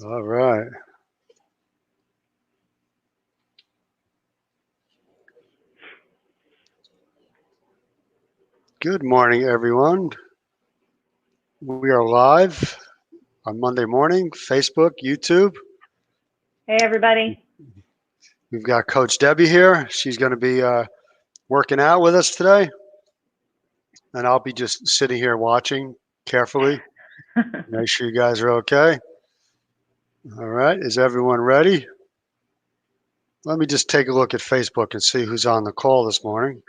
All right. Good morning, everyone. We are live on Monday morning, Facebook, YouTube. Hey, everybody. We've got Coach Debbie here. She's going to be working out with us today. And I'll be just sitting here watching carefully. Make sure you guys are okay. All right. Is everyone ready? Let me just take a look at Facebook and see who's on the call this morning.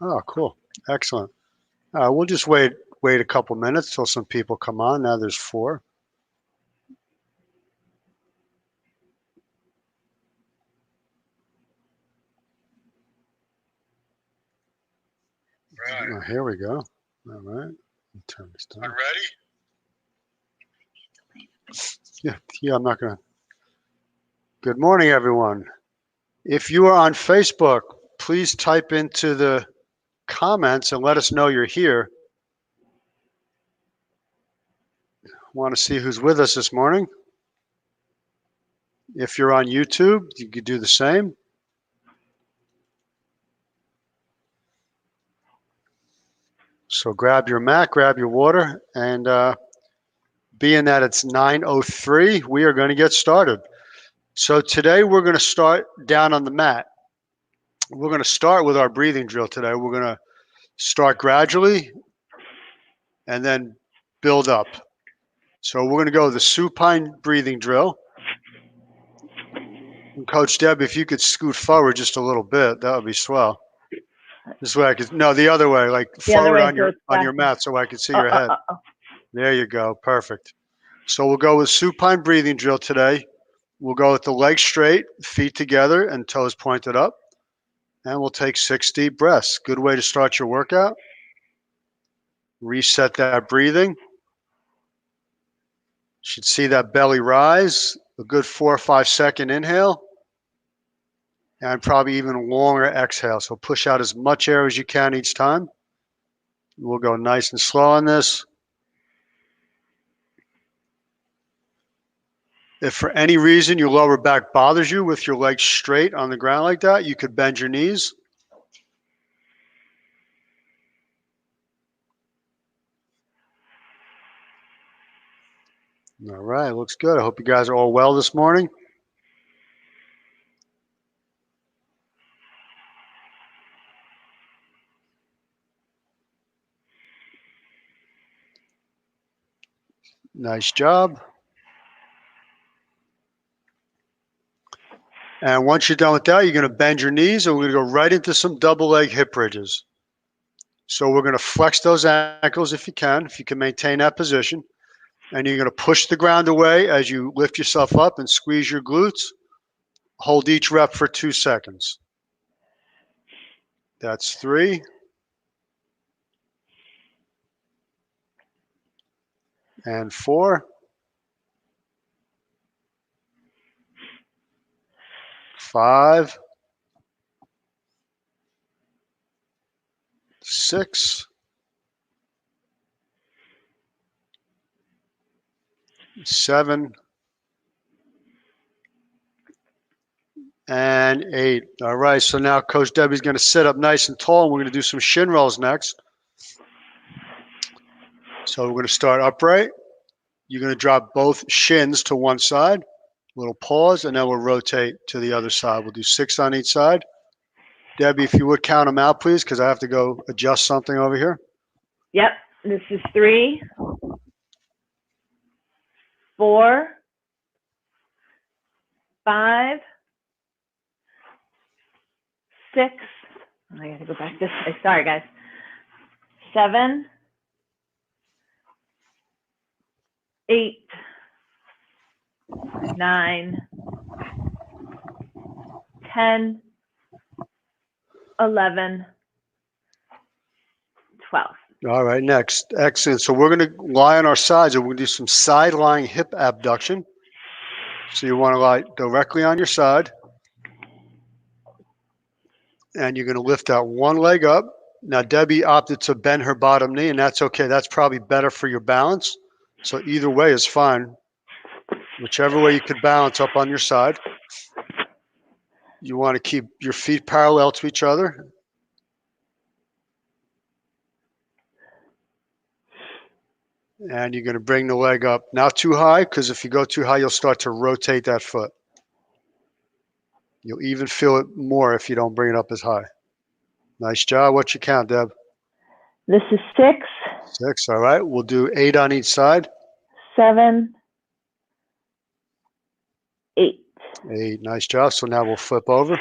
Oh, cool. Excellent. We'll just wait a couple minutes till some people come on. Now there's 4. Right. Oh, here we go. All right. Turn this down. Ready? Yeah, I'm not going to. Good morning, everyone. If you are on Facebook, please type into the comments and let us know you're here. Want to see who's with us this morning? If you're on YouTube, you could do the same. So grab your mat, grab your water, and being that it's 9:03, we are going to get started. So today we're going to start down on the mat. We're going to start with our breathing drill today. We're going to start gradually and then build up. So we're going to go with the supine breathing drill. And Coach Deb, if you could scoot forward just a little bit, that would be swell. This way I could, no, the other way, like forward on your mat so I can see your head. There you go. Perfect. So we'll go with supine breathing drill today. We'll go with the legs straight, feet together, and toes pointed up. And we'll take 6 deep breaths. Good way to start your workout. Reset that breathing. Should see that belly rise. A good 4 or 5 second inhale. And probably even longer exhale. So push out as much air as you can each time. We'll go nice and slow on this. If for any reason your lower back bothers you with your legs straight on the ground like that, you could bend your knees. All right, looks good. I hope you guys are all well this morning. Nice job. And once you're done with that, you're going to bend your knees and we're going to go right into some double leg hip bridges. So we're going to flex those ankles if you can maintain that position. And you're going to push the ground away as you lift yourself up and squeeze your glutes. Hold each rep for 2 seconds. That's 3. And 4. 5. 6. 7. And 8. All right, so now Coach Debbie's going to sit up nice and tall, and we're going to do some shin rolls next. So we're going to start upright. You're going to drop both shins to one side. Little pause, and then we'll rotate to the other side. We'll do 6 on each side. Debbie, if you would count them out, please, because I have to go adjust something over here. Yep, this is 3, 4, 5, 6. I got to go back this way. Sorry, guys. 7, 8, 9, 10, 11, 12. All right, next. Excellent. So we're going to lie on our sides and we're going to do some side lying hip abduction. So you want to lie directly on your side. And you're going to lift out one leg up Now Debbie opted to bend her bottom knee, and that's okay. That's probably better for your balance. So either way is fine. Whichever way you could balance up on your side. You want to keep your feet parallel to each other. And you're going to bring the leg up. Not too high, because if you go too high, you'll start to rotate that foot. You'll even feel it more if you don't bring it up as high. Nice job. What's your count, Deb? This is 6, 6. All right. We'll do 8 on each side. 7, 8. 8. Nice job. So now we'll flip over.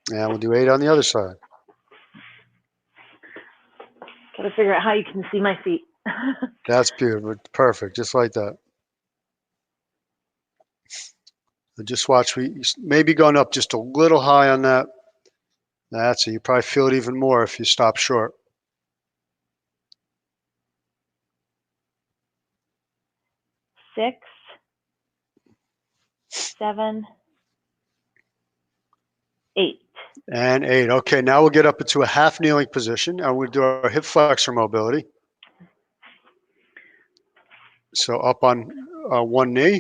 And we'll do 8 on the other side. Gotta figure out how you can see my feet. That's beautiful. Perfect. Just like that. So just watch. We maybe going up just a little high on that. That's it. You probably feel it even more if you stop short. 6, 7, 8. And 8. Okay, now we'll get up into a half kneeling position and we'll do our hip flexor mobility. So up on one knee,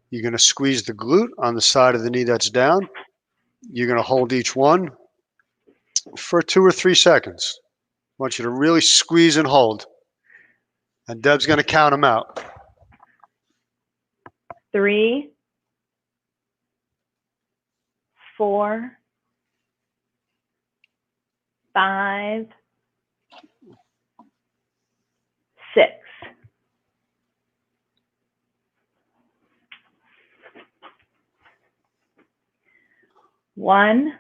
you're going to squeeze the glute on the side of the knee that's down. You're going to hold each one for 2 or 3 seconds. I want you to really squeeze and hold. And Deb's going to count them out. 3, 4, 5, 6. One,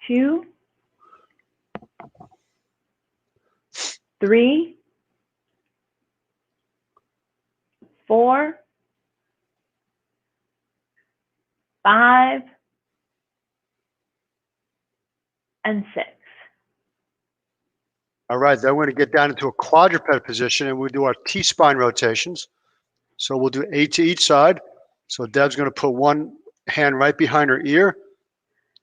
2, 3, 4, 5, and 6. All right, then we're going to get down into a quadruped position and we'll do our T-spine rotations. So we'll do 8 to each side. So Deb's going to put one hand right behind her ear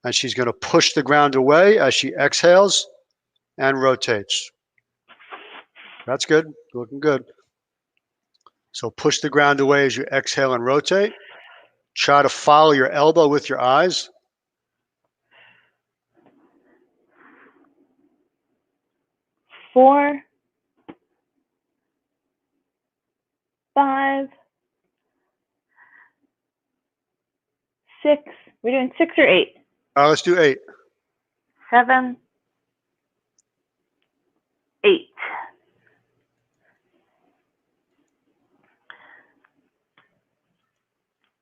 and she's going to push the ground away as she exhales and rotates. That's good, looking good. So push the ground away as you exhale and rotate. Try to follow your elbow with your eyes. 4, 5, 6. We're doing 6 or 8? Let's do 8. 7, 8.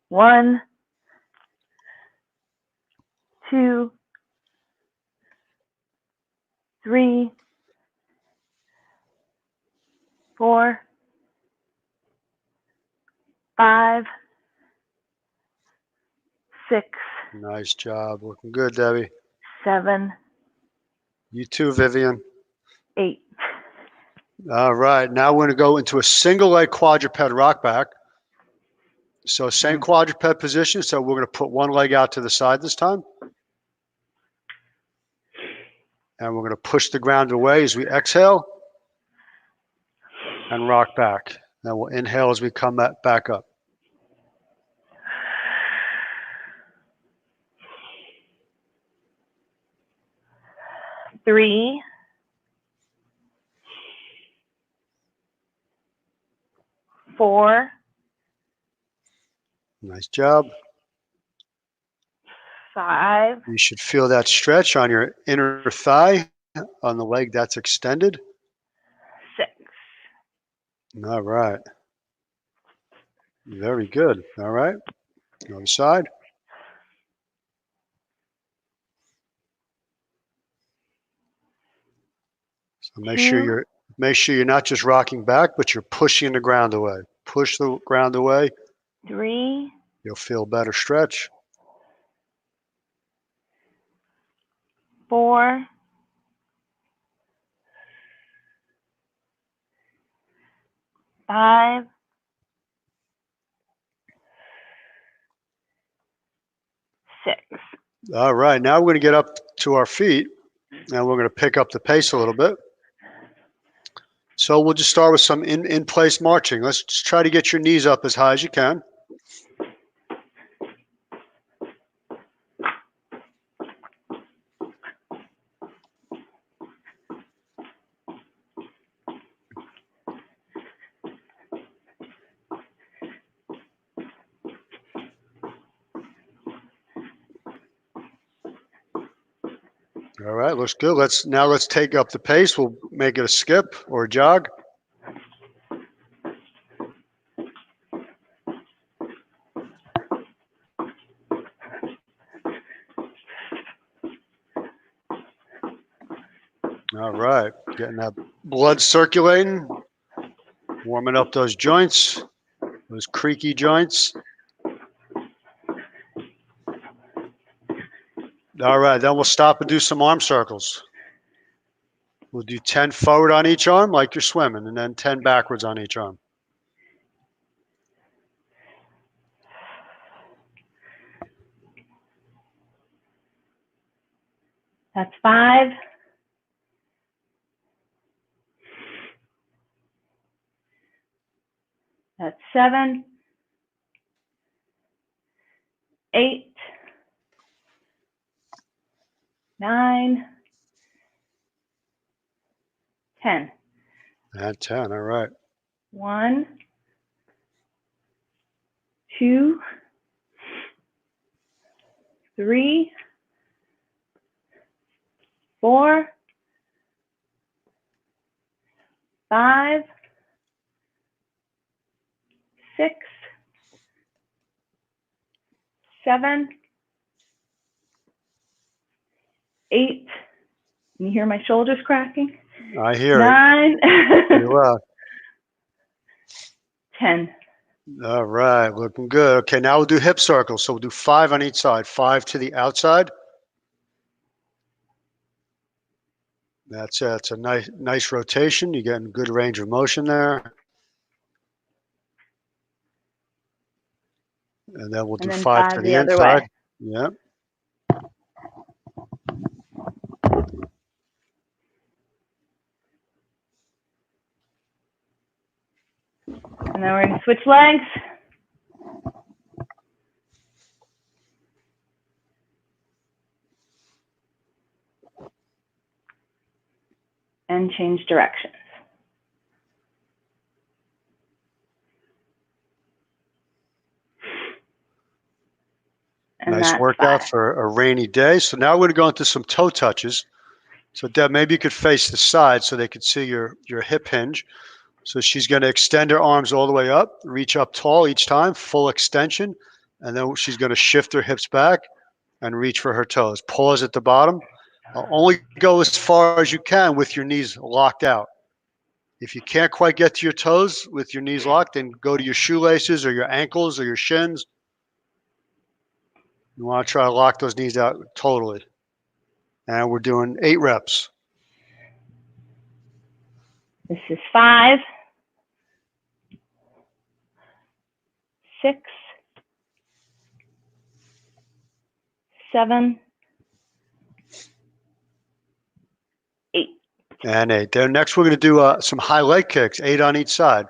One, 2, 3, 4, 5, 6, Nice job, looking good, Debbie. 7, You too, Vivian. 8. All right, now we're going to go into a single leg quadruped rock back. So same quadruped position, so we're going to put one leg out to the side this time. And we're going to push the ground away as we exhale and rock back. Then we'll inhale as we come back up. 3, 4, Nice job. 5, You should feel that stretch on your inner thigh, on the leg that's extended. 6. All right. Very good. All right. Other side. So make sure you're not just rocking back, but you're pushing the ground away. Push the ground away. 3, You'll feel better stretch. 4, 5, 6. All right, now we're going to get up to our feet and we're going to pick up the pace a little bit. So we'll just start with some in place marching. Let's just try to get your knees up as high as you can. All right, looks good. Let's take up the pace. We'll make it a skip or a jog. All right, getting that blood circulating, warming up those joints, those creaky joints. All right, then we'll stop and do some arm circles. We'll do 10 forward on each arm like you're swimming, and then 10 backwards on each arm. That's 5. That's 7. 8. 9. 10. And 10, all right. 1, 2, 3, 4, 5, 6, 7, 8. Can you hear my shoulders cracking? I hear 9. it. You are. 10. All right, looking good. Okay, now we'll do hip circles. So we'll do 5 on each side. 5 to the outside. That's it. It's a nice rotation. You're getting good range of motion there. And then we'll do And then 5 to 5 the the other inside. way. Yeah. And then we're going to switch legs. And change directions. And Nice that's workout 5. for a rainy day. So now we're going to go into some toe touches. So Deb, maybe you could face the side so they could see your hip hinge. So she's going to extend her arms all the way up, reach up tall each time, full extension. And then she's going to shift her hips back and reach for her toes. Pause at the bottom. Only go as far as you can with your knees locked out. If you can't quite get to your toes with your knees locked, then go to your shoelaces or your ankles or your shins. You want to try to lock those knees out totally. And we're doing 8 reps. This is 5, 6, 7, 8. And 8. Then next we're going to do some high leg kicks, 8 on each side.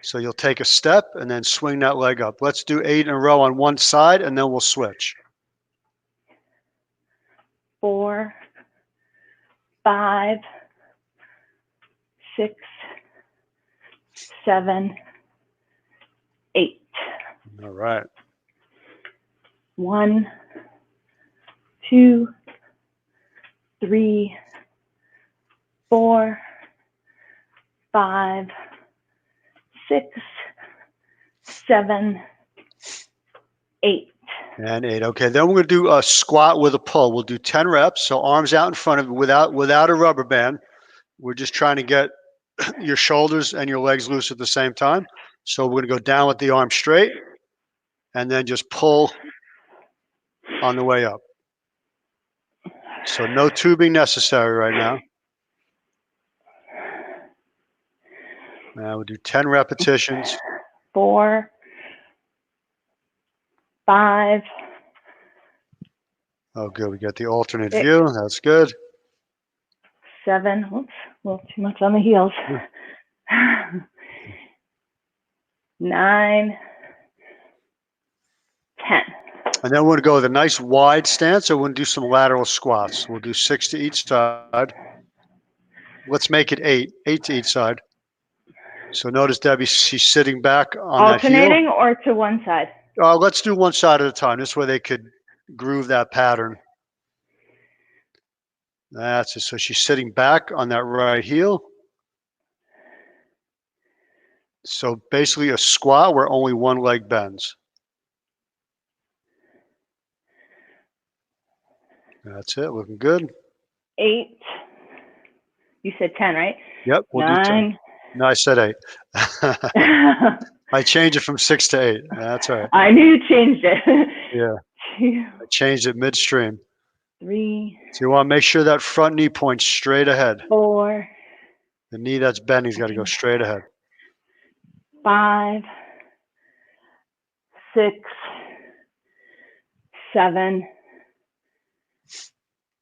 So you'll take a step and then swing that leg up. Let's do 8 in a row on one side and then we'll switch. 4, 5, 6, 7, 8. All right. 1, 2, 3, 4, 5, 6, 7, 8. And 8. Okay, then we're going to do a squat with a pull. We'll do 10 reps. So arms out in front of you without a rubber band. We're just trying to get your shoulders and your legs loose at the same time. So we're going to go down with the arm straight and then just pull on the way up. So no tubing necessary right now. Now we'll do 10 repetitions. 4, 5, Oh, good. We got the alternate 6, view. That's good. 7. Whoops, a little too much on the heels. 9, 10. And then we're going to go with a nice wide stance, or we're going to do some lateral squats. We'll do 6 to each side. Let's make it 8 to each side. So notice Debbie, she's sitting back on that heel. Alternating or to one side? Let's do one side at a time. This way they could groove that pattern. That's it. So she's sitting back on that right heel. So basically a squat where only one leg bends. That's it. Looking good. 8. You said 10, right? Yep. We'll do 10. 9. No, I said 8. I changed it from 6 to 8. That's all right. I knew you changed it. Yeah. 2, I changed it midstream. 3, So you want to make sure that front knee points straight ahead. 4, The knee that's bending's got to go straight ahead. 5, 6, 7,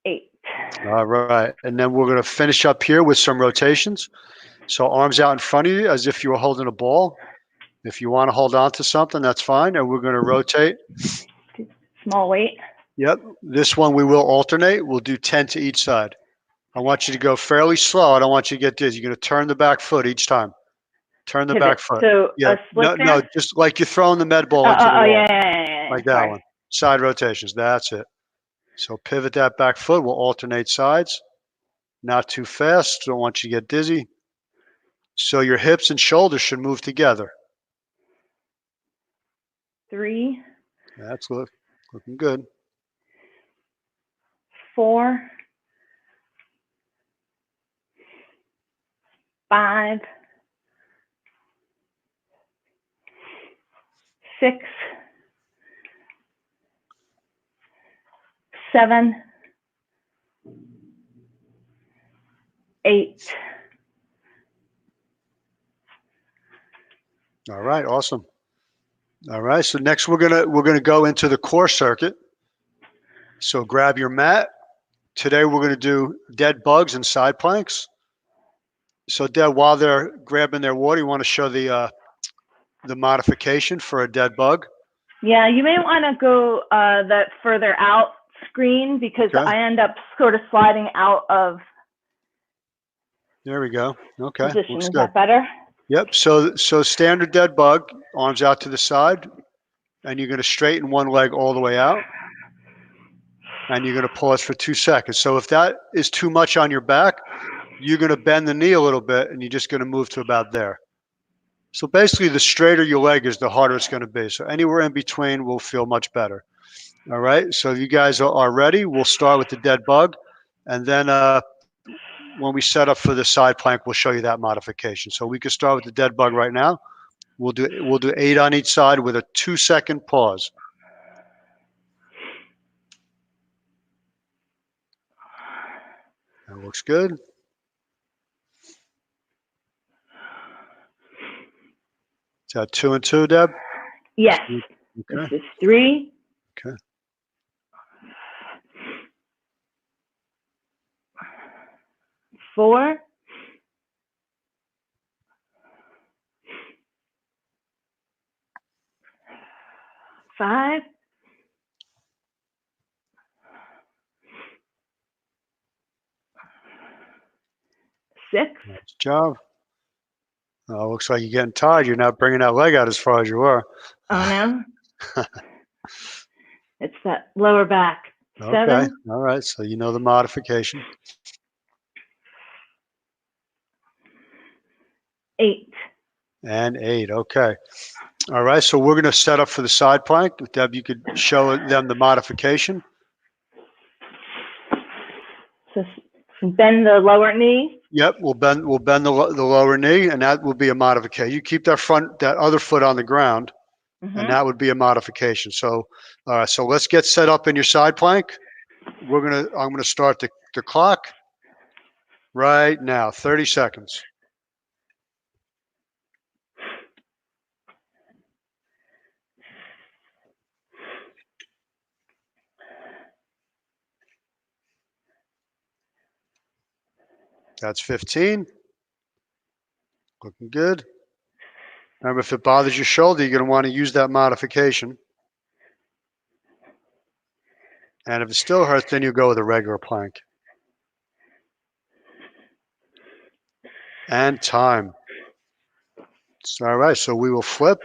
8. All right. And then we're going to finish up here with some rotations. So arms out in front of you as if you were holding a ball. If you want to hold on to something, that's fine. And we're going to rotate. Small weight. Yep. This one we will alternate. We'll do 10 to each side. I want you to go fairly slow. I don't want you to get dizzy. You're going to turn the back foot each time. Turn the Pivot. back foot. So Yeah. a split No, stance? just like you're throwing the med ball into the wall. Yeah. Like that Sorry. one. Side rotations. That's it. So pivot that back foot. We'll alternate sides. Not too fast. Don't want you to get dizzy. So your hips and shoulders should move together. 3, That's looking good. 4, 5, 6, 7, 8. All right, awesome. All right, so next we're gonna go into the core circuit. So grab your mat. Today we're gonna do dead bugs and side planks. So Deb, while they're grabbing their water, you want to show the modification for a dead bug? Yeah, you may want to go that further out screen because Okay. I end up sort of sliding out of There we go. Okay, position. looks Is good. that better? Yep. So standard dead bug, arms out to the side, and you're gonna straighten one leg all the way out. And you're going to pause for 2 seconds. So if that is too much on your back, you're going to bend the knee a little bit and you're just going to move to about there. So basically the straighter your leg is, the harder it's going to be. So anywhere in between will feel much better. All right. So if you guys are ready, we'll start with the dead bug. And then when we set up for the side plank, we'll show you that modification. So we can start with the dead bug right now. We'll do 8 on each side with a 2-second pause. That looks good. Is that 2 and 2, Deb? Yes. Okay. This is 3. Okay. 4. 5. 6. Nice job. Looks like you're getting tired. You're not bringing that leg out as far as you were. Oh no. It's that lower back. 7. Okay. All right. So you know the modification. 8. And 8. Okay. All right. So we're going to set up for the side plank. Deb, you could show them the modification. So bend the lower knee. Yep. We'll bend the lower knee, and that will be a modification. You keep that other foot on the ground, and that would be a modification. So, so let's get set up in your side plank. I'm gonna start the clock right now. 30 seconds. That's 15. Looking good. Remember, if it bothers your shoulder, you're going to want to use that modification. And if it still hurts, then you go with a regular plank. And time. All right, so we will flip.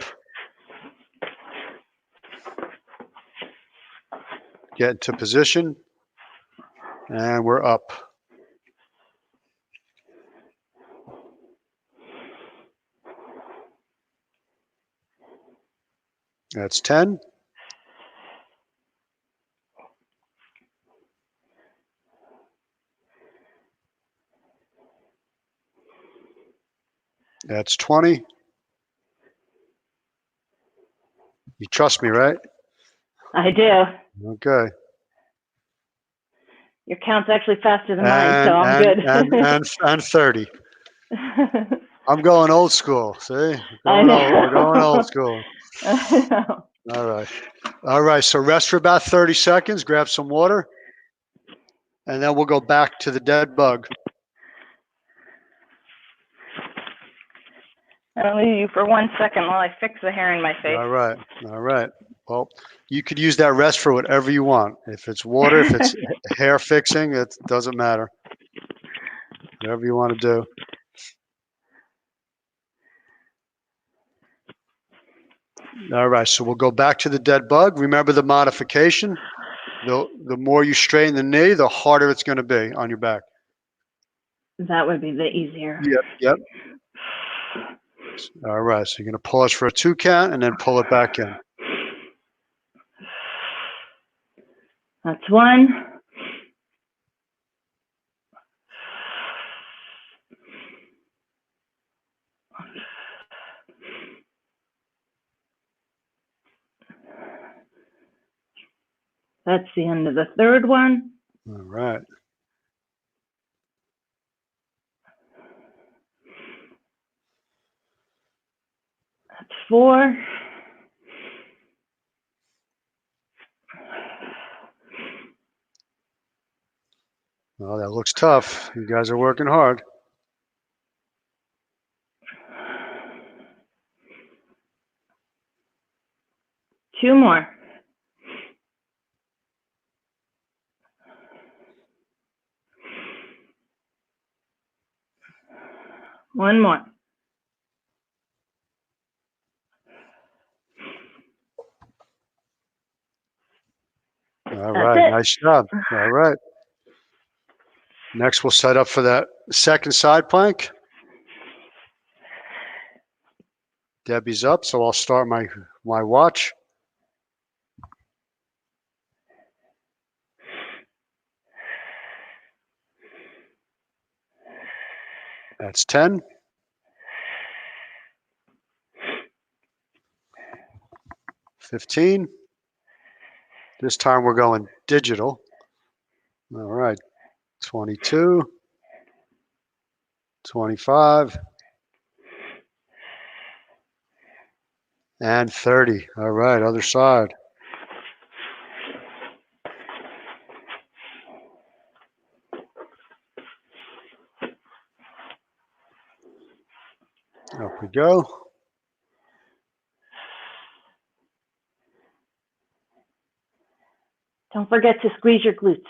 Get into position. And we're up. That's 10. That's 20. You trust me, right? I do. Okay. Your count's actually faster than mine, so I'm good. And 30. I'm going old school. See? I know. We're going old school. I know. All right. All right. So rest for about 30 seconds. Grab some water. And then we'll go back to the dead bug. I'll leave you for 1 second while I fix the hair in my face. All right. All right. Well, you could use that rest for whatever you want. If it's water, if it's hair fixing, it doesn't matter. Whatever you want to do. All right, so we'll go back to the dead bug. Remember the modification. The more you straighten the knee, the harder it's going to be on your back. That would be the easier. Yep. All right, so you're going to pause for a 2 count and then pull it back in. That's 1. That's the end of the 3rd one. All right. That's 4. Well, that looks tough. You guys are working hard. Two more. One more. All right, nice job. All right. Next, we'll set up for that second side plank. Debbie's up, so I'll start my watch. That's 10. 15. This time we're going digital. All right. 22. 25. And 30. All right, other side. Up we go. Don't forget to squeeze your glutes.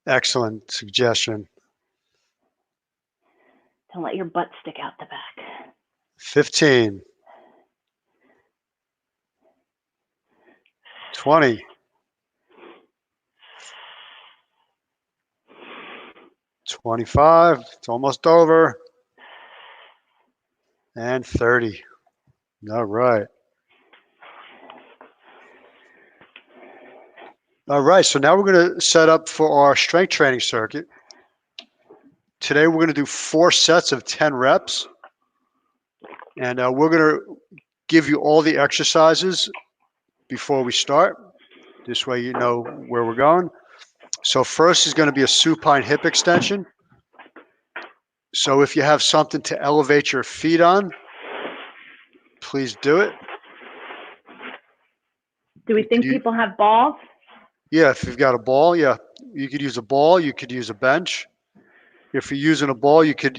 Excellent suggestion. Don't let your butt stick out the back. 15. 20. 25. It's almost over. And 30. All right. All right, so now we're going to set up for our strength training circuit. Today we're going to do 4 sets of 10 reps. And we're going to give you all the exercises before we start. This way you know where we're going. So first is going to be a supine hip extension. So if you have something to elevate your feet on, please do it. Do we think people have balls? Yeah, if you've got a ball, yeah. You could use a ball, you could use a bench. if you're using a ball, you could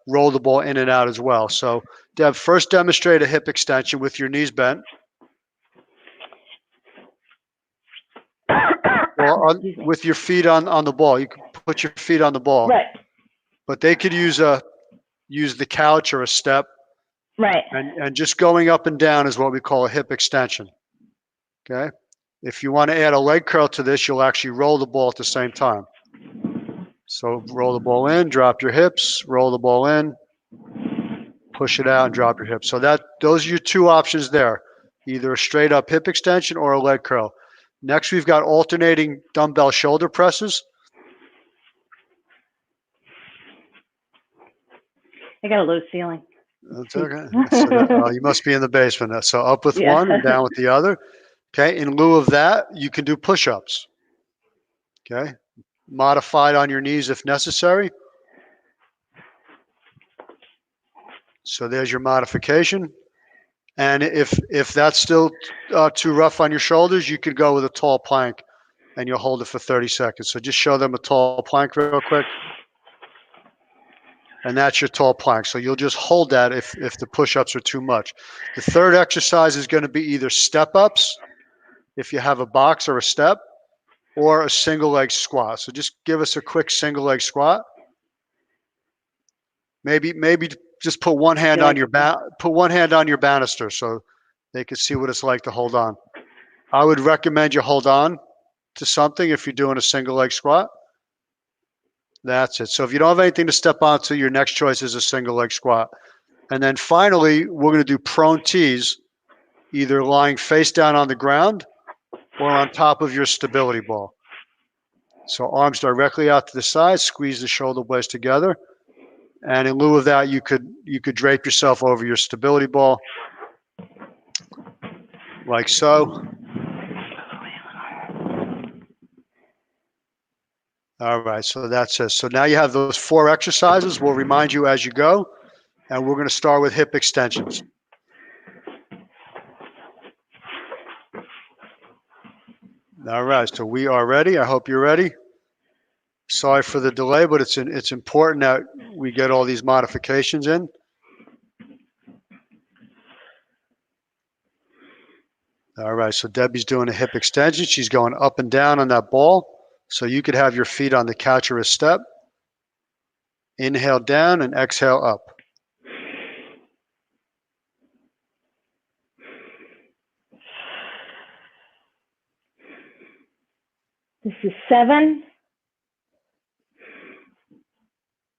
roll the ball in and out as well. So, Deb, first demonstrate a hip extension with your knees bent. Well, Excuse me. with your feet on the ball, you can put your feet on the ball. Right, But they could use the couch or a step, right. and just going up and down is what we call a hip extension. Okay. If you want to add a leg curl to this, you'll actually roll the ball at the same time. So roll the ball in, drop your hips, roll the ball in, push it out and drop your hips. So those are your two options there, either a straight up hip extension or a leg curl. Next, we've got alternating dumbbell shoulder presses. I got a low ceiling. That's okay. So you must be in the basement. So up with Yeah. one and down with the other. Okay. In lieu of that, you can do push-ups. Okay. Modified on your knees if necessary. So there's your modification. And if that's still too rough on your shoulders, you could go with a tall plank and you'll hold it for 30 seconds. So just show them a tall plank real quick. And that's your tall plank. So you'll just hold that if the push-ups are too much. The third exercise is going to be either step-ups, if you have a box or a step, or a single leg squat. So just give us a quick single leg squat. Maybe just put one hand on your banister so they can see what it's like to hold on. I would recommend you hold on to something if you're doing a single leg squat. That's it. So if you don't have anything to step onto, your next choice is a single leg squat. And then finally, we're going to do prone tees, either lying face down on the ground or on top of your stability ball. So arms directly out to the side, squeeze the shoulder blades together. And in lieu of that, you could drape yourself over your stability ball like so. All right, so that's it. So now you have those 4 exercises. We'll remind you as you go, and we're going to start with hip extensions. All right, so we are ready. I hope you're ready. Sorry for the delay, but it's important that we get all these modifications in. All right, so Debbie's doing a hip extension. She's going up and down on that ball. So you could have your feet on the couch or a step. Inhale down and exhale up. This is 7.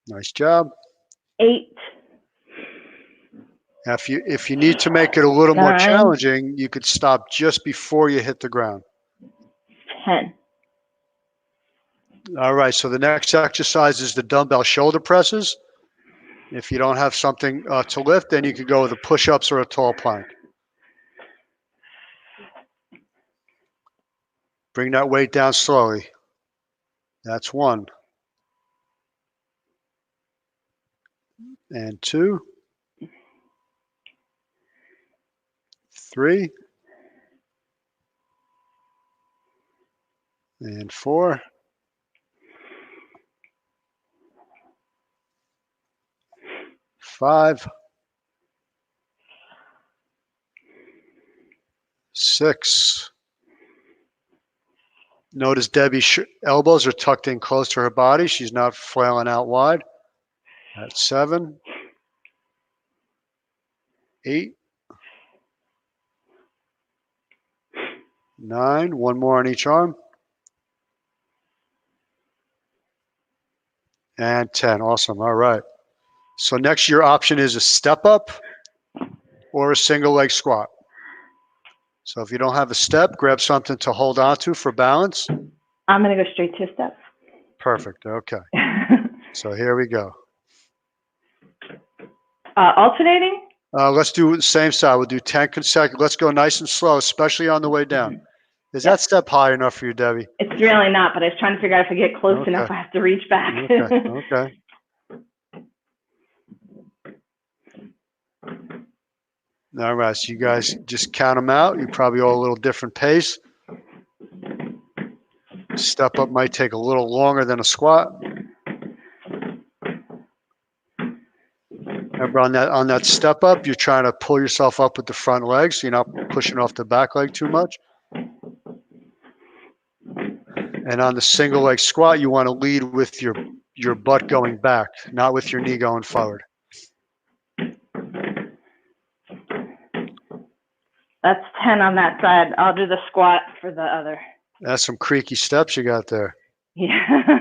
Nice job. 8. Now, if you need to make it a little more 9. challenging, you could stop just before you hit the ground. 10. All right, so the next exercise is the dumbbell shoulder presses. If you don't have something to lift, then you could go with the push-ups or a tall plank. Bring that weight down slowly. That's 1. And 2. 3. And 4. 5. 6. Notice Debbie's elbows are tucked in close to her body. She's not flailing out wide. That's 7. 8. 9. 1 more on each arm. And 10. Awesome. All right. So next, your option is a step up or a single leg squat. So if you don't have a step, grab something to hold on to for balance. I'm going to go straight to a step. Perfect. Okay. So here we go. Alternating? Let's do the same side. We'll do 10 consecutive. Let's go nice and slow, especially on the way down. Is that step high enough for you, Debbie? It's really not, but I was trying to figure out if I get close Okay. enough, I have to reach back. Okay. All right, so you guys just count them out. You probably all a little different pace. Step up might take a little longer than a squat. Remember on that step up, you're trying to pull yourself up with the front leg, so you're not pushing off the back leg too much. And on the single leg squat, you want to lead with your butt going back, not with your knee going forward. That's 10 on that side. I'll do the squat for the other. That's some creaky steps you got there. Yeah.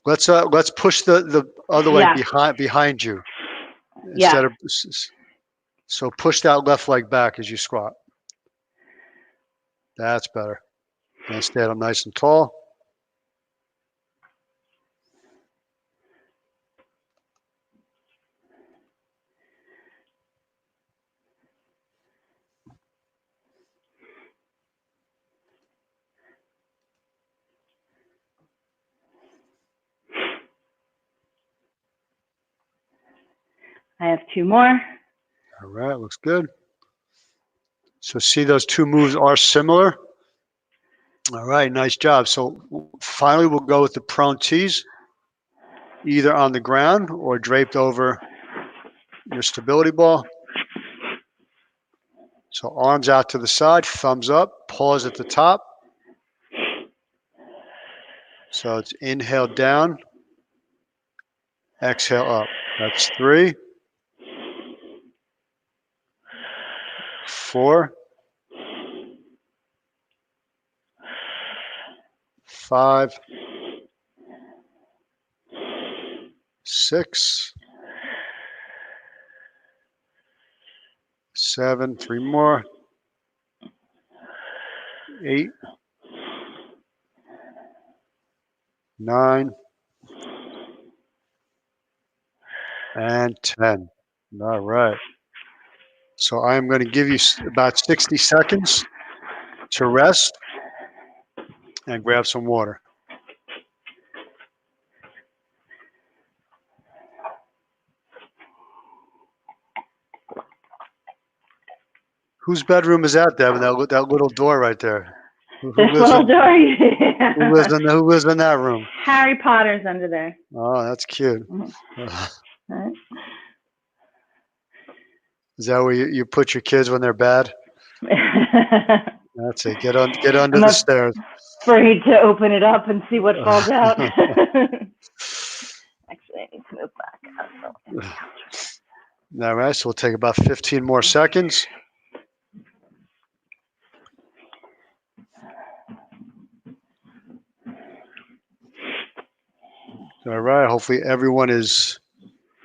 Let's push the other leg behind you instead of, so push that left leg back as you squat. That's better. And stand up nice and tall. I have 2 more. All right, looks good. So see, those 2 moves are similar. All right, nice job. So finally, we'll go with the prone tees, either on the ground or draped over your stability ball. So arms out to the side, thumbs up, pause at the top. So it's inhale down, exhale up. That's 3, 4, 5, 6, 7, 3 more, 8, 9, and 10. All right. So I'm going to give you about 60 seconds to rest and grab some water. Whose bedroom is that, Devin? That little door right there. Who Little door. Yeah. Who lives in that room? Harry Potter's under there. Oh, that's cute. Right. Is that where you put your kids when they're bad? That's it. Get under the stairs. Afraid to open it up and see what falls out. Actually, I need to move back. All right, so we'll take about 15 more seconds. All right, hopefully everyone is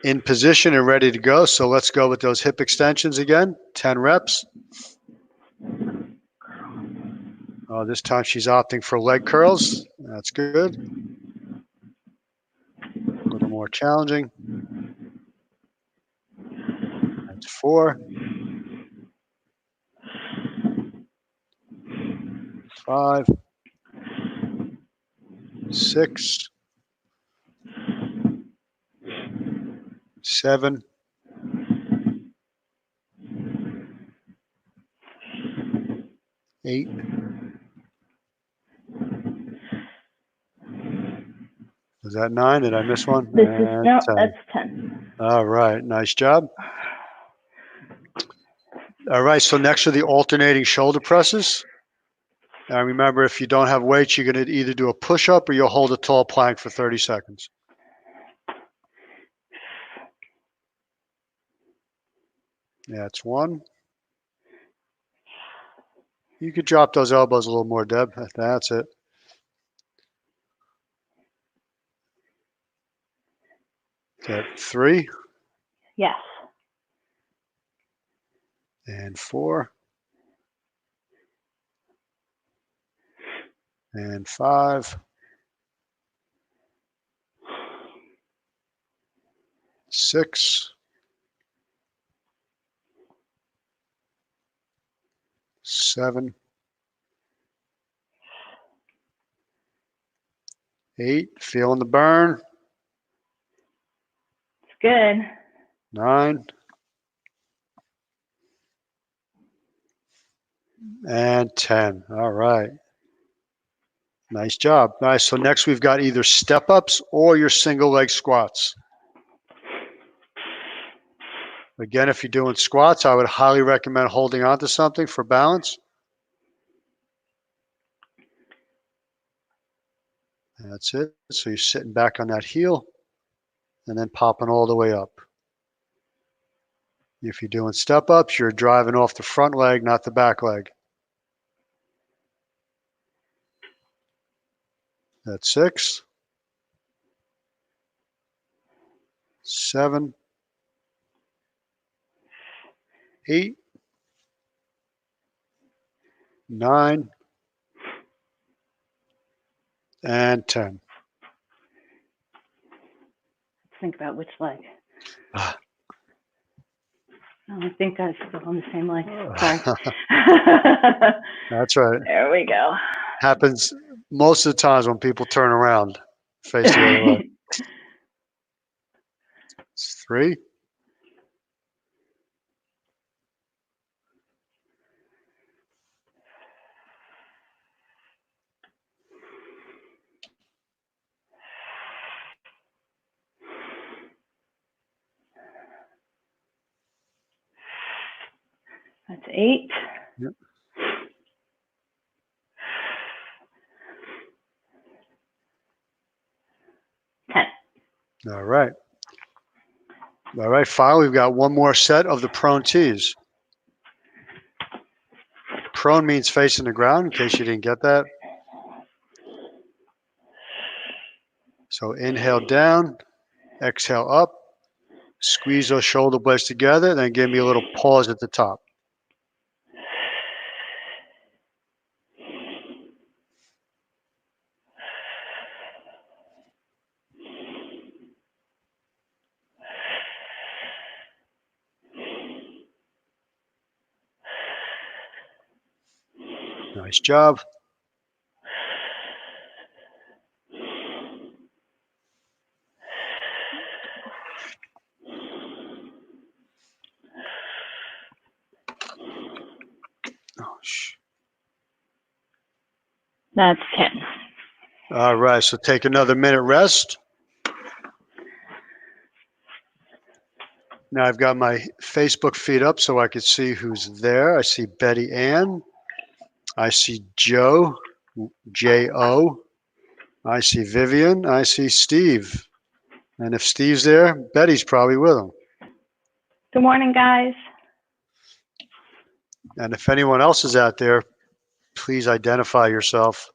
in position and ready to go. So let's go with those hip extensions again, 10 reps. Oh, this time she's opting for leg curls. That's good. A little more challenging. That's 4, 5, 6, 7, 8, 9? Did I miss one? No, 10. that's 10. All right, nice job. All right, so next are the alternating shoulder presses. And remember, if you don't have weights, you're going to either do a push-up or you'll hold a tall plank for 30 seconds. Yeah, it's 1. You could drop those elbows a little more, Deb. That's it. That 3. Yes. And 4. And 5. 6. 7. 8. Feeling the burn. It's good. 9. And 10. All right. Nice job. Nice. So next we've got either step ups or your single leg squats. Again, if you're doing squats, I would highly recommend holding on to something for balance. That's it. So you're sitting back on that heel and then popping all the way up. If you're doing step ups, you're driving off the front leg, not the back leg. That's 6, 7, 8, 9, and 10. Think about which leg. Oh, I think I'm still on the same leg. Sorry. That's right. There we go. Happens most of the times when people turn around, face the other way. It's 3, That's 8. Yep. 10. All right. All right, finally, we've got one more set of the prone tees. Prone means facing the ground, in case you didn't get that. So inhale down, exhale up, squeeze those shoulder blades together, then give me a little pause at the top. Nice job. Oh, That's 10. All right, so take another minute rest. Now I've got my Facebook feed up so I can see who's there. I see Betty Ann. I see Joe, J-O. I see Vivian. I see Steve. And if Steve's there, Betty's probably with him. Good morning, guys. And if anyone else is out there, please identify yourself.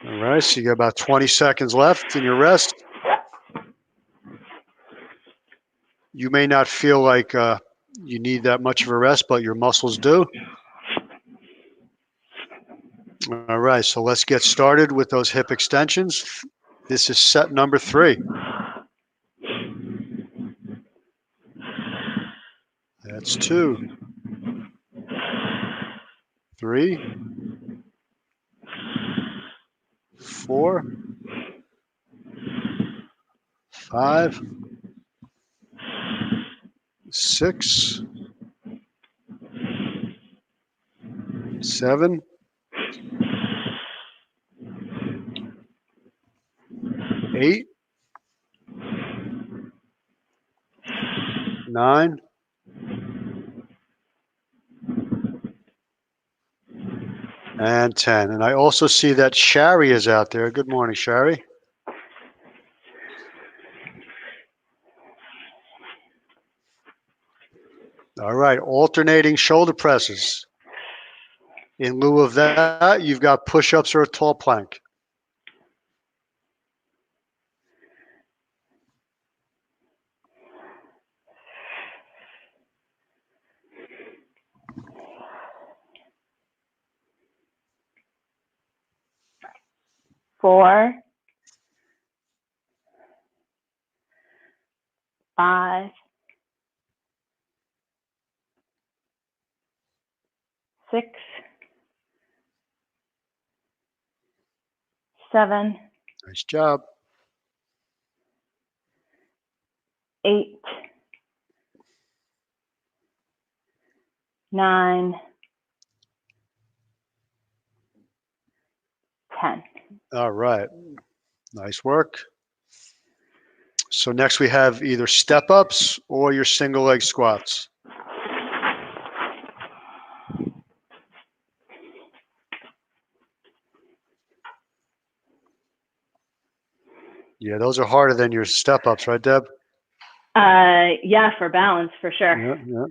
All right, so you got about 20 seconds left in your rest. You may not feel like you need that much of a rest, but your muscles do. All right, so let's get started with those hip extensions. This is set number 3. That's 2, 3, 4, 5, 6, 7, 8, 9, and 10. And I also see that Shari is out there. Good morning, Shari. All right, alternating shoulder presses. In lieu of that, you've got push-ups or a tall plank. Four, 5, 6, 7, Nice job. 8, 9, 10. All right, nice work. So next we have either step ups or your single leg squats. Yeah, those are harder than your step ups, right, Deb? Yeah, for balance, for sure. Yeah, yeah.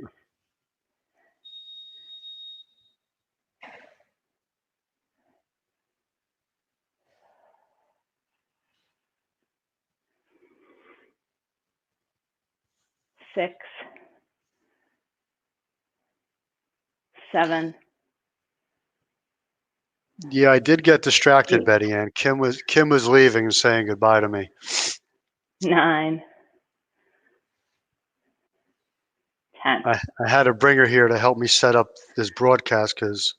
Six, 7, Yeah, I did get distracted, 8, Betty Ann. Kim was leaving and saying goodbye to me. 9, 10. I had to bring her here to help me set up this broadcast because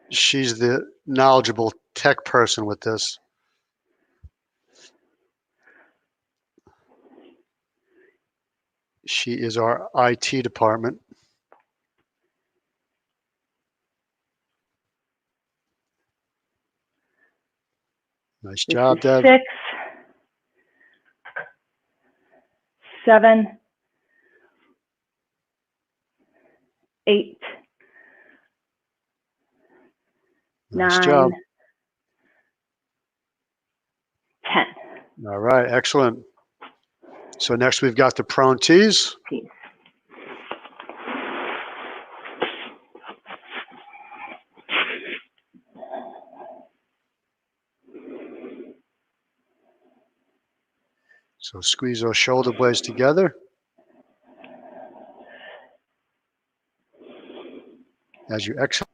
she's the knowledgeable tech person with this. She is our IT department. Nice This job, is Deb. 6, 7, 8, Nice 9, job. 10. All right, excellent. So next we've got the prone tees. Peace. So squeeze those shoulder blades together. As you exhale.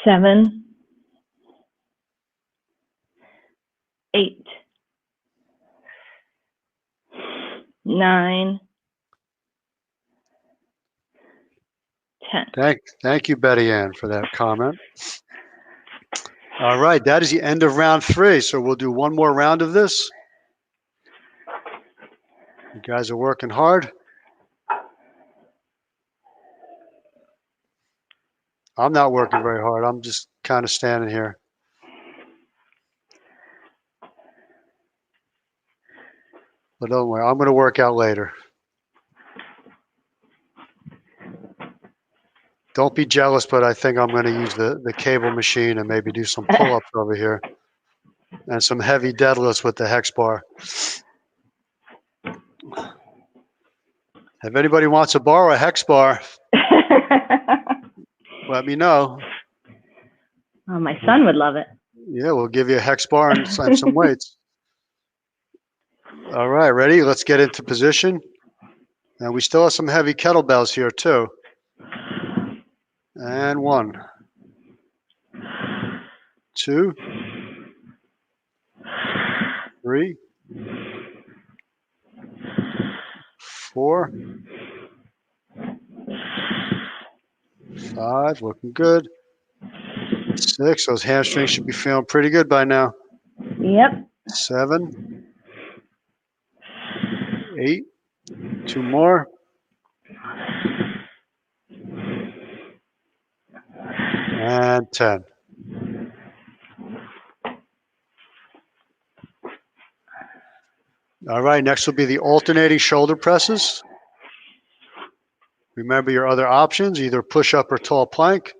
Seven, 8, 9, 10. Thank you, Betty Ann, for that comment. All right, that is the end of round 3. So we'll do one more round of this. You guys are working hard. I'm not working very hard. I'm just kind of standing here. But don't worry, I'm going to work out later. Don't be jealous, but I think I'm going to use the cable machine and maybe do some pull-ups over here and some heavy deadlifts with the hex bar. If anybody wants to borrow a hex bar, let me know. Oh, my son would love it. Yeah, we'll give you a hex bar and some weights. All right, ready? Let's get into position. And we still have some heavy kettlebells here too. And 1, 2, 3, 4, 5, looking good. 6, those hamstrings should be feeling pretty good by now. Yep. 7, 8, 2 more. And 10. All right, next will be the alternating shoulder presses. Remember your other options, either push up or tall plank.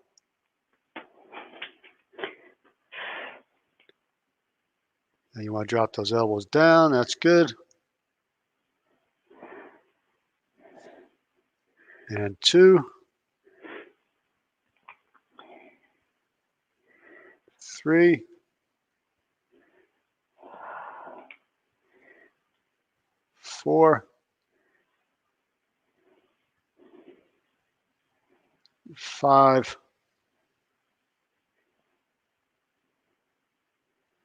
And you want to drop those elbows down, that's good. And 2, 3, 4, 5,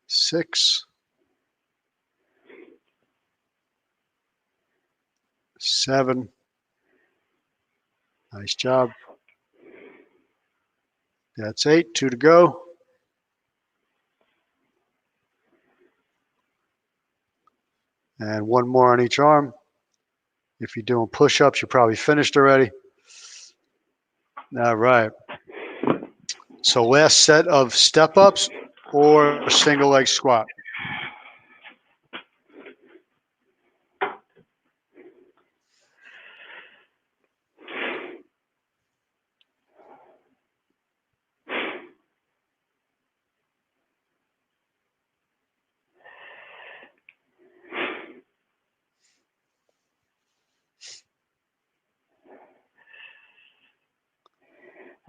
6, 7. Nice job. That's 8, 2 to go. And 1 more on each arm. If you're doing push-ups, you're probably finished already. All right. So last set of step-ups or a single leg squat.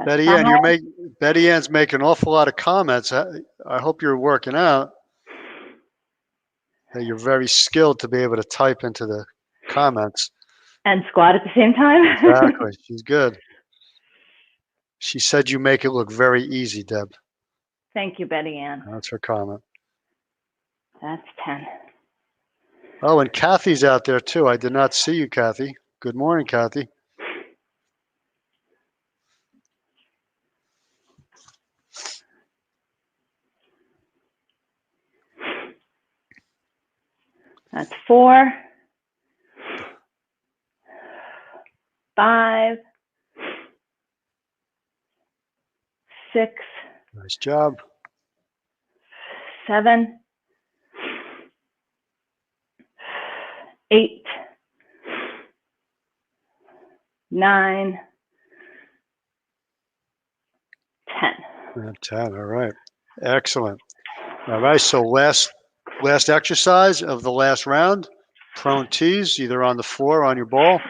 That's Betty fine. Ann, Betty Ann's making an awful lot of comments. I hope you're working out. That you're very skilled to be able to type into the comments. And squat at the same time. Exactly. She's good. She said you make it look very easy, Deb. Thank you, Betty Ann. That's her comment. That's 10. Oh, and Kathy's out there too. I did not see you, Kathy. Good morning, Kathy. That's 4, 5, 6, Nice job. 7, 8, 9, 10. 10. All right. Excellent. All right. So last exercise of the last round. Prone tees, either on the floor or on your ball.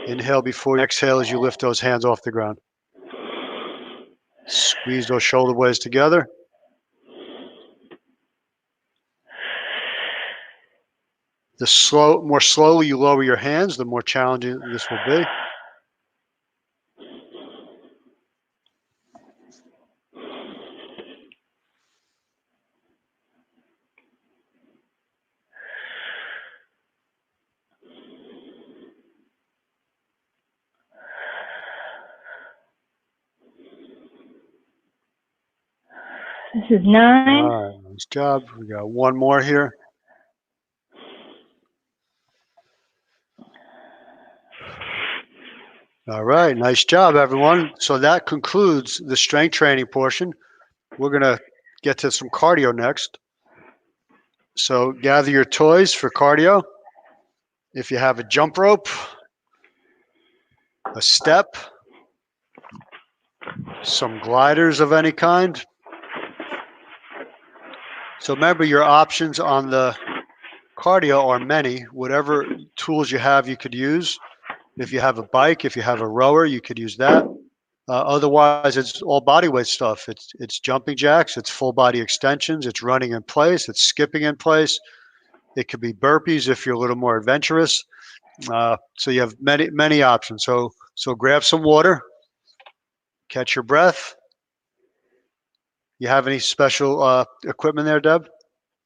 Inhale before you exhale as you lift those hands off the ground. Squeeze those shoulder blades together. The more slowly you lower your hands, the more challenging this will be. This is 9. All right, nice job. We got one more here. All right, nice job, everyone. So that concludes the strength training portion. We're going to get to some cardio next. So gather your toys for cardio. If you have a jump rope, a step, some gliders of any kind. So remember, your options on the cardio are many. Whatever tools you have, you could use. If you have a bike, if you have a rower, you could use that. Otherwise, it's all body weight stuff. It's jumping jacks, it's full body extensions, it's running in place, it's skipping in place. It could be burpees if you're a little more adventurous. So you have many options. So grab some water, catch your breath. You have any special equipment there, Deb?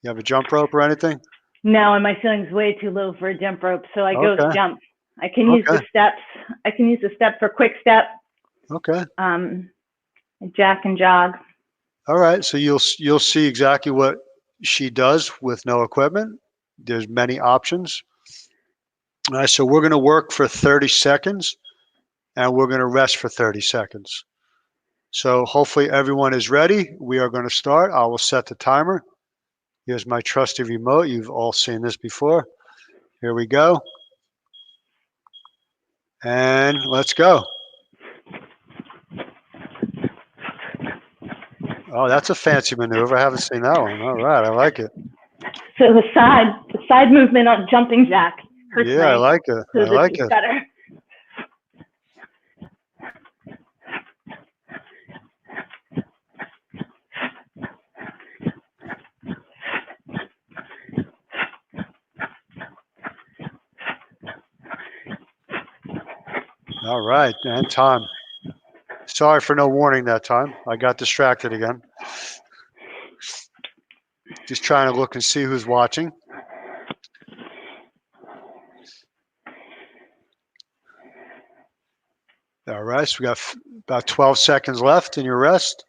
You have a jump rope or anything? No, and my ceiling's way too low for a jump rope, so I go jump. I can use the steps. I can use the step for quick step. Okay. Jack and jog. All right. So you'll see exactly what she does with no equipment. There's many options. All right. So we're going to work for 30 seconds and we're going to rest for 30 seconds. So hopefully everyone is ready. We are going to start. I will set the timer. Here's my trusty remote. You've all seen this before. Here we go. And let's go. Oh, that's a fancy maneuver. I haven't seen that one. All right, I like it. So the side movement on jumping jack hurts yeah, I like it. So I like it. Better. All right, and time. Sorry for no warning that time. I got distracted again. Just trying to look and see who's watching. All right, so we got about 12 seconds left in your rest.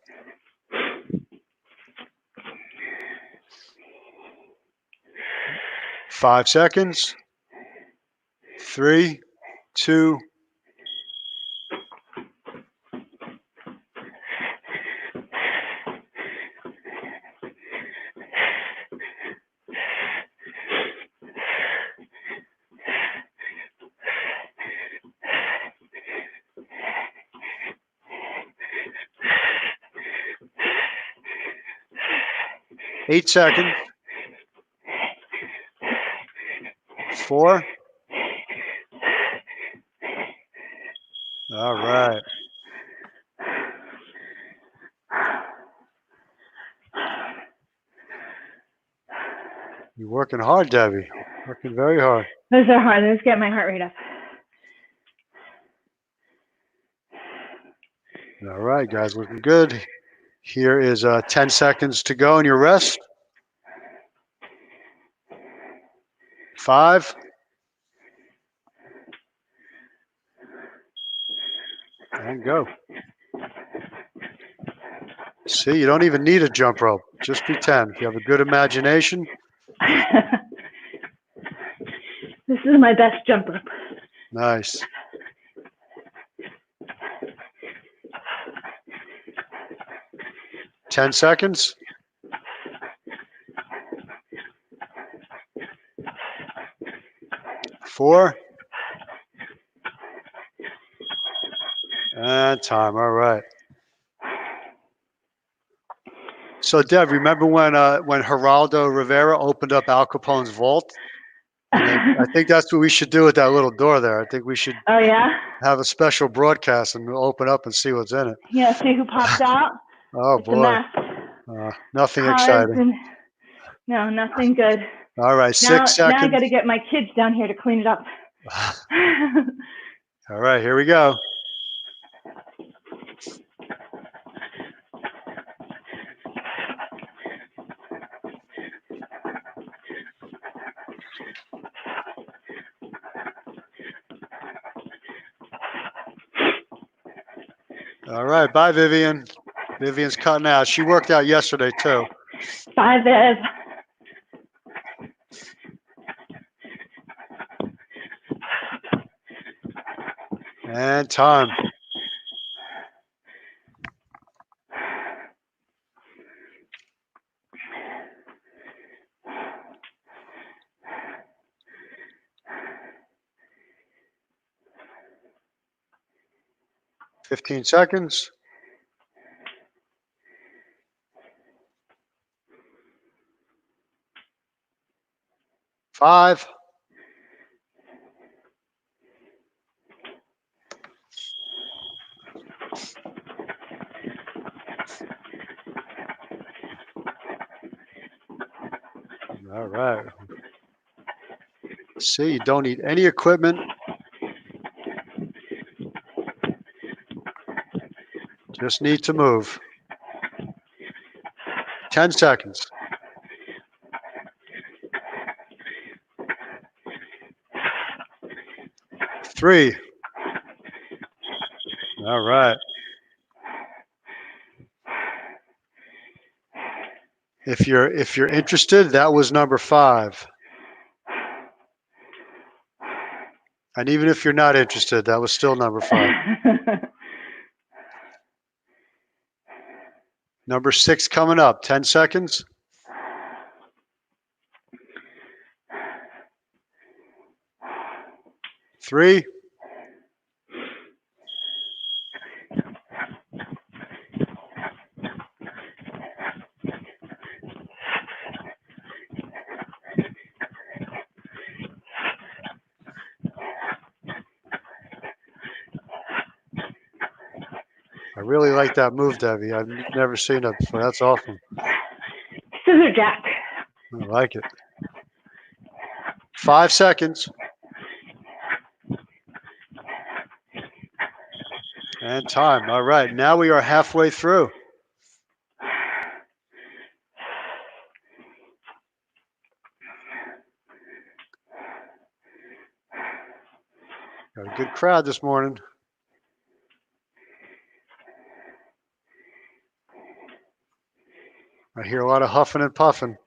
5 seconds. 3, 2. Eight seconds. 4. All right. You're working hard, Debbie. Working very hard. Those are hard. Those get my heart rate up. All right, guys, looking good. Here is 10 seconds to go in your rest. 5. And go. See, you don't even need a jump rope. Just pretend. If you have a good imagination. This is my best jump rope. Nice. Ten seconds. 4. And time. All right. So, Deb, remember when Geraldo Rivera opened up Al Capone's vault? I think that's what we should do with that little door there. I think we should Oh, yeah? have a special broadcast and we'll open up and see what's in it. Yeah, see who pops out? Oh, It's a boy. mess. Nothing Cars exciting. No, nothing good. All right, 6 seconds. Now I got to get my kids down here to clean it up. All right, here we go. All right, bye, Vivian. Vivian's cutting out. She worked out yesterday, too. Bye, Viv. And time. Fifteen seconds. 5. All right. See, you don't need any equipment. Just need to move. 10 seconds. 3. All right. If you're interested, that was number 5. And even if you're not interested, that was still number 5. Number 6 coming up. 10 seconds. 3. I really like that move, Debbie. I've never seen it before. That's awesome. Scissor jack. I like it. 5 seconds. And time. All right. Now we are halfway through. Got a good crowd this morning. I hear a lot of huffing and puffing.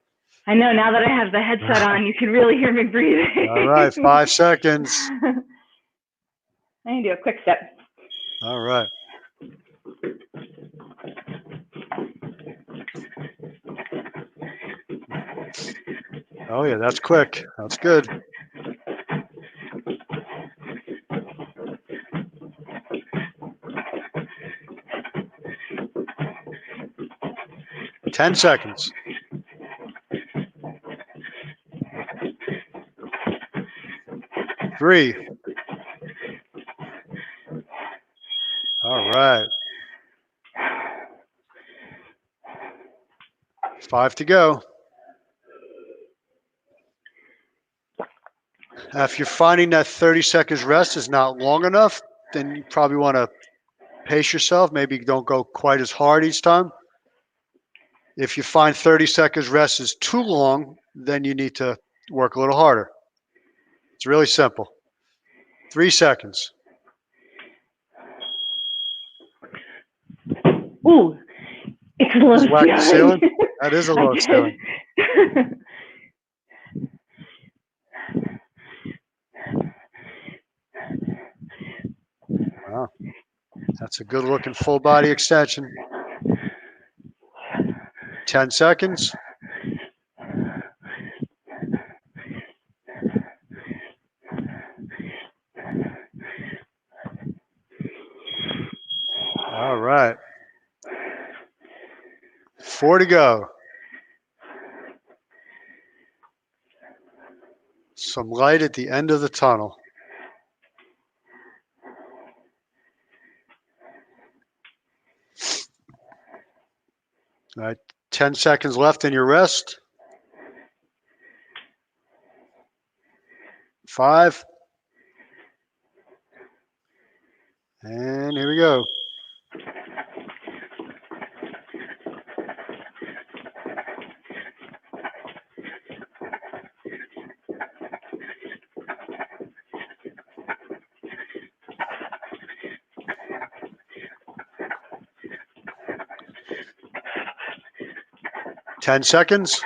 I know, now that I have the headset on, you can really hear me breathing. All right, 5 seconds. I can do a quick step. All right. Oh yeah, that's quick. That's good. Ten seconds. 3. All right. 5 to go. If you're finding that 30 seconds rest is not long enough, then you probably want to pace yourself. Maybe don't go quite as hard each time. If you find 30 seconds rest is too long, then you need to work a little harder. It's really simple. 3 seconds. Ooh, it's a low Just whack the ceiling. ceiling? That is a low ceiling. Wow. That's a good looking full body extension. 10 seconds. All right. 4 to go. Some light at the end of the tunnel. All right. 10 seconds left in your rest. 5. And here we go. Ten seconds.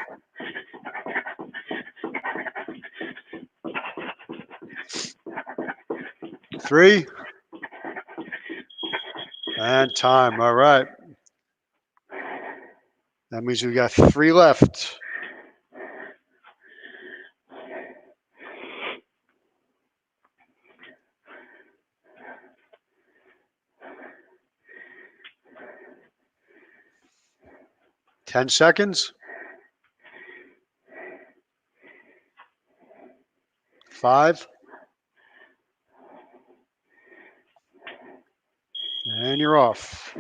3. And time. All right. That means we got 3 left. Ten seconds. 5. And you're off.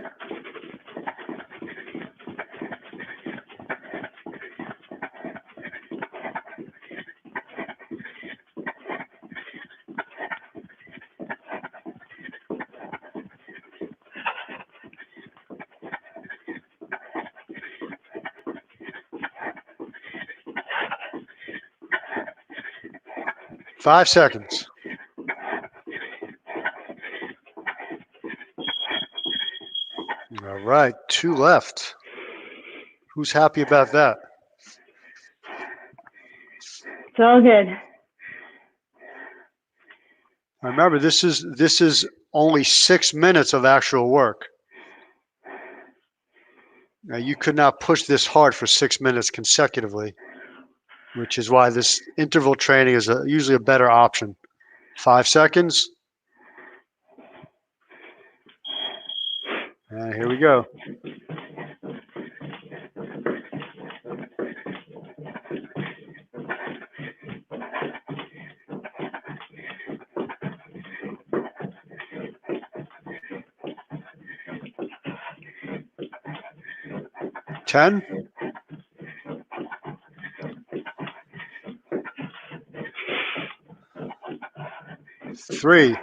Five seconds. All right, 2 left. Who's happy about that? It's all good. Remember, this is only 6 minutes of actual work. Now, you could not push this hard for 6 minutes consecutively, which is why this interval training is usually a better option. 5 seconds. And here we go. Ten. 3.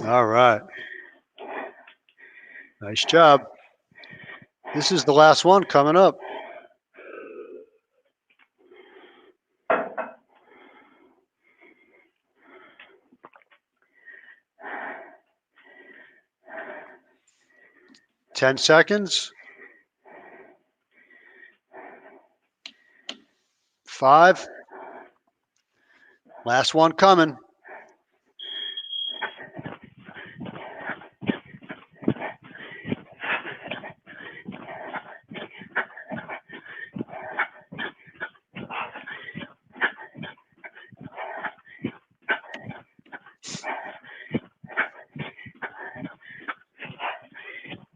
All right. Nice job. This is the last one coming up. Ten seconds. 5. Last one coming.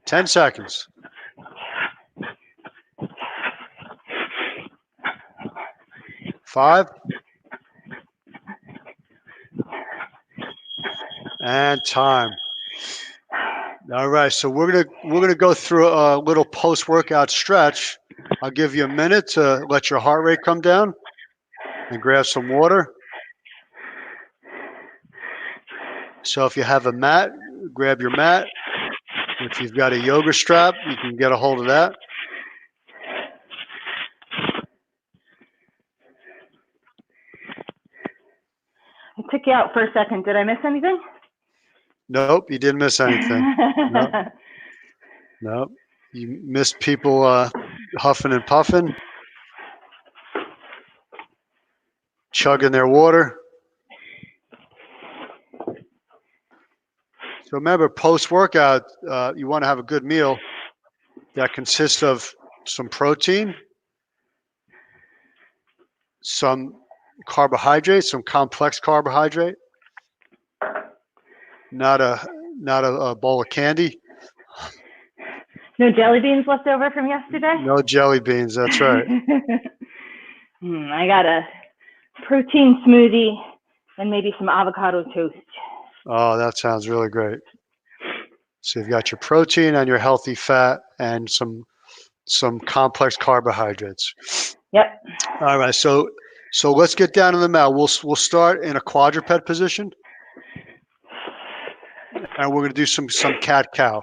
10 seconds. 5. And time. All right, so we're gonna go through a little post-workout stretch. I'll give you a minute to let your heart rate come down and grab some water. So if you have a mat, grab your mat. If you've got a yoga strap, you can get a hold of that. I took you out for a second. Did I miss anything? Nope, you didn't miss anything. Nope. You missed people huffing and puffing, chugging their water. So remember, post-workout, you want to have a good meal that consists of some protein, some carbohydrate, some complex carbohydrate, not a bowl of candy. No jelly beans left over from yesterday? No jelly beans, that's right. I got a protein smoothie and maybe some avocado toast. Oh, that sounds really great. So you've got your protein and your healthy fat and some complex carbohydrates. Yep. All right, so let's get down to the mat. We'll start in a quadruped position, and we're going to do some cat-cow.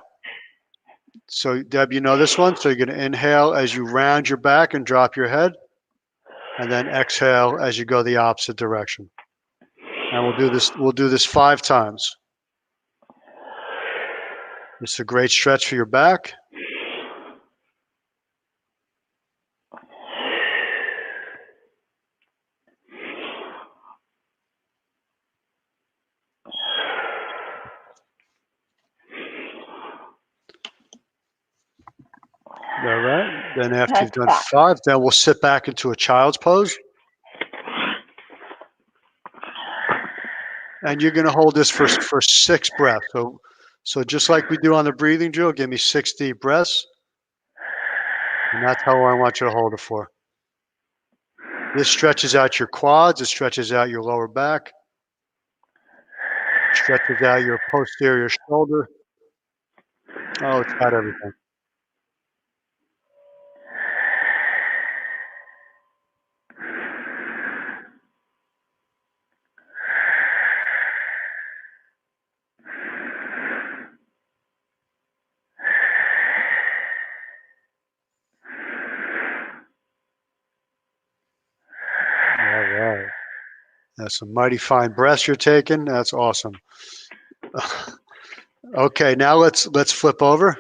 So Deb, you know this one. So you're going to inhale as you round your back and drop your head, and then exhale as you go the opposite direction. And we'll do this 5 times. It's a great stretch for your back. All right. Then after you've done 5, then we'll sit back into a child's pose. And you're going to hold this for 6 breaths. So just like we do on the breathing drill, give me 6 deep breaths. And that's how long I want you to hold it for. This stretches out your quads. It stretches out your lower back. Stretches out your posterior shoulder. Oh, it's got everything. All right. That's some mighty fine breaths you're taking. That's awesome. Okay, now let's flip over.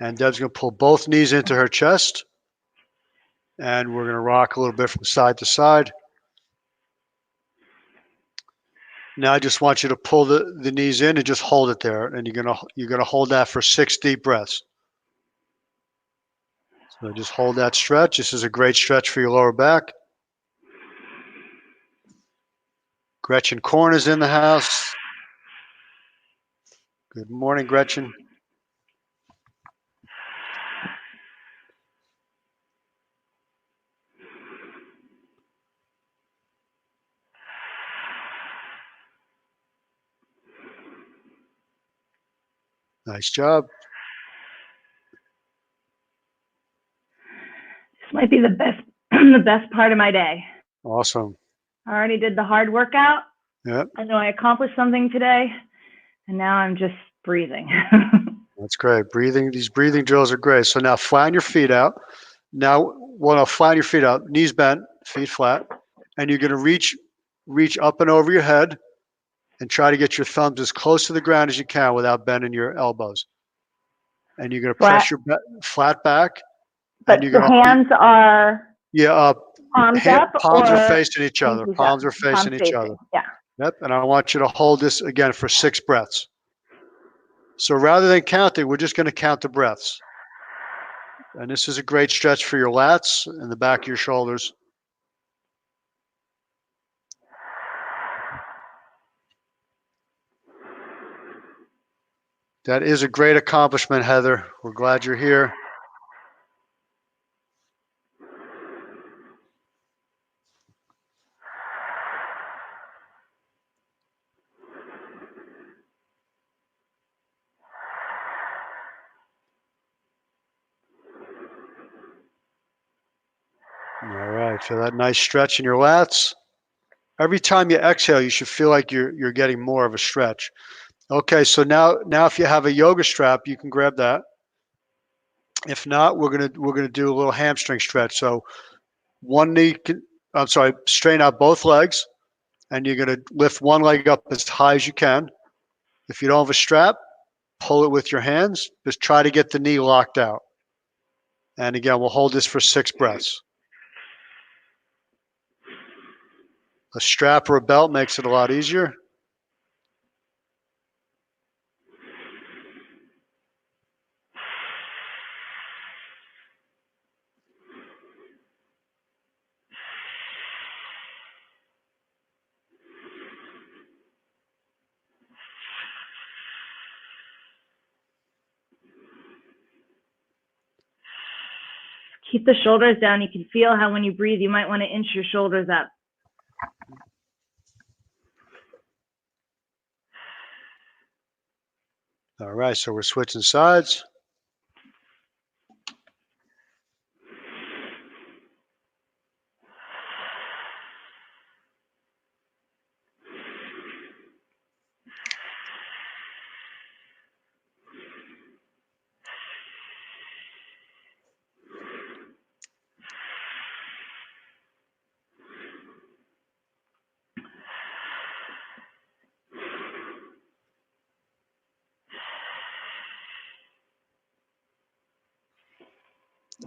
And Deb's going to pull both knees into her chest. And we're going to rock a little bit from side to side. Now I just want you to pull the knees in and just hold it there. And you're gonna hold that for 6 deep breaths. So just hold that stretch. This is a great stretch for your lower back. Gretchen Korn is in the house. Good morning, Gretchen. Nice job. This might be the best the best part of my day. Awesome. I already did the hard workout. Yep. I know I accomplished something today, and now I'm just breathing. That's great. These breathing drills are great. So now flatten your feet out. Now, flatten your feet out, knees bent, feet flat, and you're going to reach up and over your head and try to get your thumbs as close to the ground as you can without bending your elbows. And you're going to press your flat back, But you're the gonna, hands are yeah, palms up palms are or facing each other. pinkies Palms up? are facing Palms each facing. other. Yeah. Yep. And I want you to hold this again for 6 breaths. So rather than counting, we're just going to count the breaths. And this is a great stretch for your lats and the back of your shoulders. That is a great accomplishment, Heather. We're glad you're here. All right, feel that nice stretch in your lats. Every time you exhale, you should feel like you're getting more of a stretch. Okay, so now if you have a yoga strap, you can grab that. If not, we're gonna do a little hamstring stretch. So one knee, straighten out both legs, and you're gonna lift one leg up as high as you can. If you don't have a strap, pull it with your hands. Just try to get the knee locked out. And again, we'll hold this for 6 breaths. A strap or a belt makes it a lot easier. Keep the shoulders down. You can feel how when you breathe, you might want to inch your shoulders up. All right, so we're switching sides.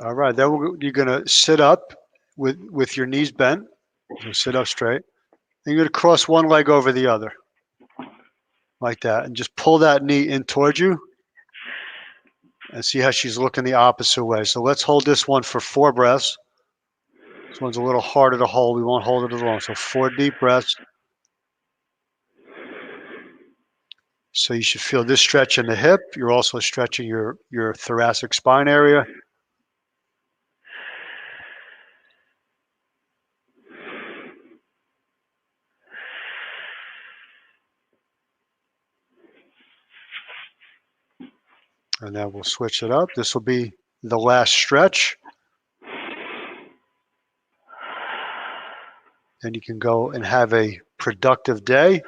All right, then you're gonna sit up with your knees bent. So sit up straight. And you're gonna cross one leg over the other, like that, and just pull that knee in towards you. And see how she's looking the opposite way. So let's hold this one for 4 breaths. This one's a little harder to hold. We won't hold it as long. So 4 deep breaths. So you should feel this stretch in the hip. You're also stretching your thoracic spine area. And then we'll switch it up. This will be the last stretch. And you can go and have a productive day.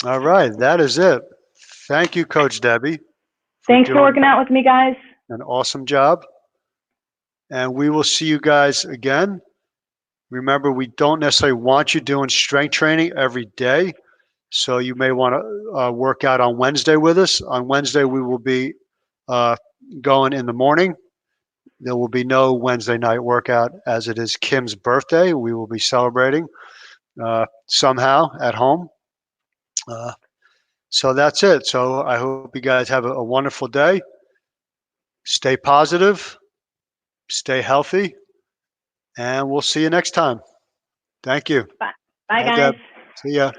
All right, that is it. Thank you, Coach Debbie. Thanks for working out with me, guys. An awesome job. And we will see you guys again. Remember, we don't necessarily want you doing strength training every day. So you may want to work out on Wednesday with us. On Wednesday, we will be going in the morning. There will be no Wednesday night workout as it is Kim's birthday. We will be celebrating somehow at home. So that's it. So I hope you guys have a wonderful day. Stay positive, stay healthy, and we'll see you next time. Thank you. Bye, guys. Deb. See ya.